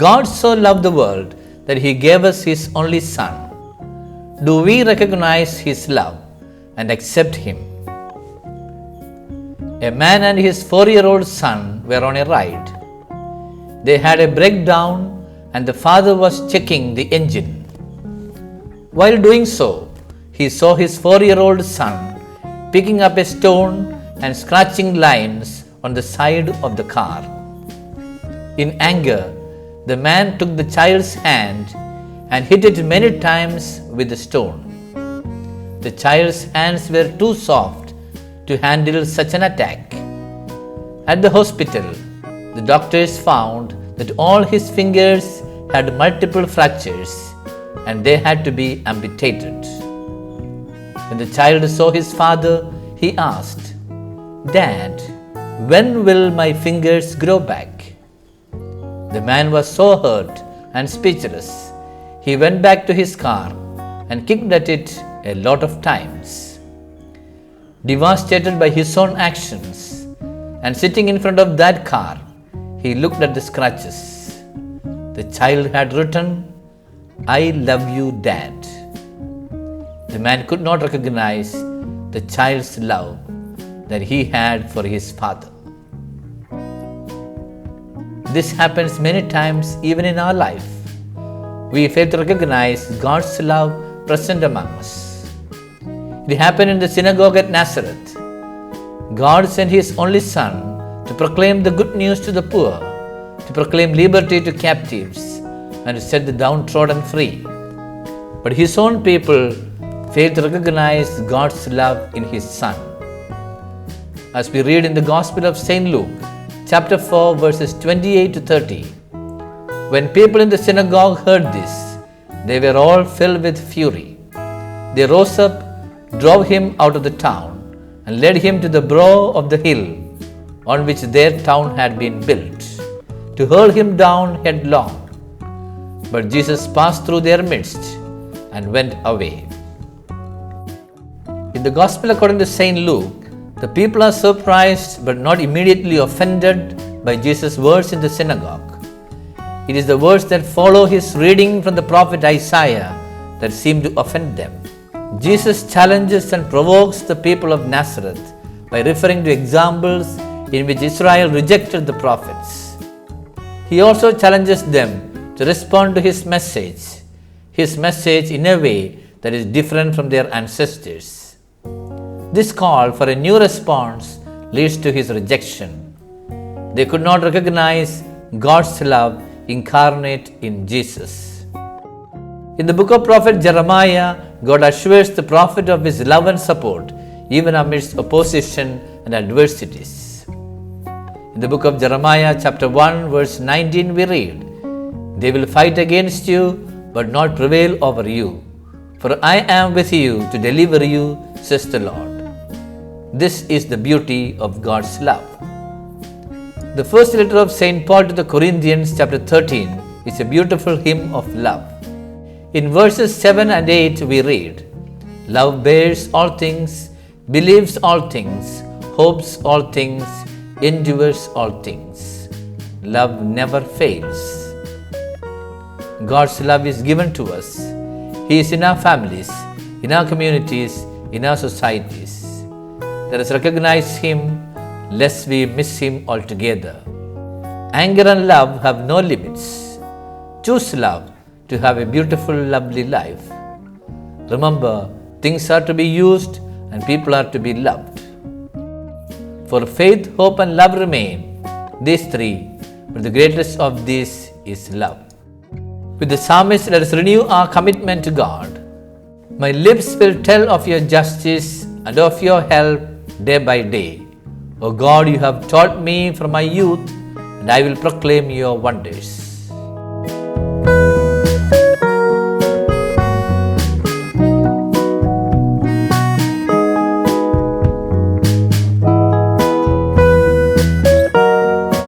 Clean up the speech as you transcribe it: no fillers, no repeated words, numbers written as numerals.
God so loved the world that He gave us His only Son. Do we recognize His love and accept Him? A man and his 4-year-old son were on a ride. They had a breakdown and the father was checking the engine. While doing so, he saw his 4-year-old son picking up a stone and scratching lines on the side of the car. In anger, the man took the child's hand and hit it many times with the stone. The child's hands were too soft to handle such an attack. At the hospital, the doctors found that all his fingers had multiple fractures and they had to be amputated. When the child saw his father, he asked, "Dad, when will my fingers grow back?" The man was so hurt and speechless. He went back to his car and kicked at it a lot of times. Devastated by his own actions and sitting in front of that car, he looked at the scratches. The child had written, "I love you, Dad." The man could not recognize the child's love that he had for his father. This happens many times even in our life. We fail to recognize God's love present among us. It happened in the synagogue at Nazareth. God sent His only Son to proclaim the good news to the poor, to proclaim liberty to captives, and to set the downtrodden free. But His own people failed to recognize God's love in His Son. As we read in the Gospel of St. Luke, chapter 4, verses 28 to 30, when people in the synagogue heard this, they were all filled with fury. They rose up, drove Him out of the town, and led Him to the brow of the hill on which their town had been built, to hurl Him down headlong. But Jesus passed through their midst and went away. In the Gospel according to St. Luke, the people are surprised but not immediately offended by Jesus' words in the synagogue. It is the words that follow His reading from the prophet Isaiah that seem to offend them. Jesus challenges and provokes the people of Nazareth by referring to examples in which Israel rejected the prophets. He also challenges them to respond to His message in a way that is different from their ancestors. This call for a new response leads to His rejection. They could not recognize God's love incarnate in Jesus. In the book of prophet Jeremiah, God assures the prophet of His love and support even amidst opposition and adversities. In the book of Jeremiah chapter 1 verse 19 we read, "They will fight against you but not prevail over you, for I am with you to deliver you, says the Lord." This is the beauty of God's love. The first letter of St. Paul to the Corinthians chapter 13 is a beautiful hymn of love. In verses 7 and 8 we read, "Love bears all things, believes all things, hopes all things, endures all things." Love never fails. God's love is given to us. He is in our families, in our communities, in our societies. Let us recognize Him lest we miss Him altogether. Anger and love have no limits. Choose love to have a beautiful, lovely life. Remember, things are to be used and people are to be loved. For faith, hope, and love remain, these three, but the greatest of these is love. With the psalmist, let us renew our commitment to God. "My lips will tell of your justice and of your help day by day. O God, you have taught me from my youth, and I will proclaim your wonders."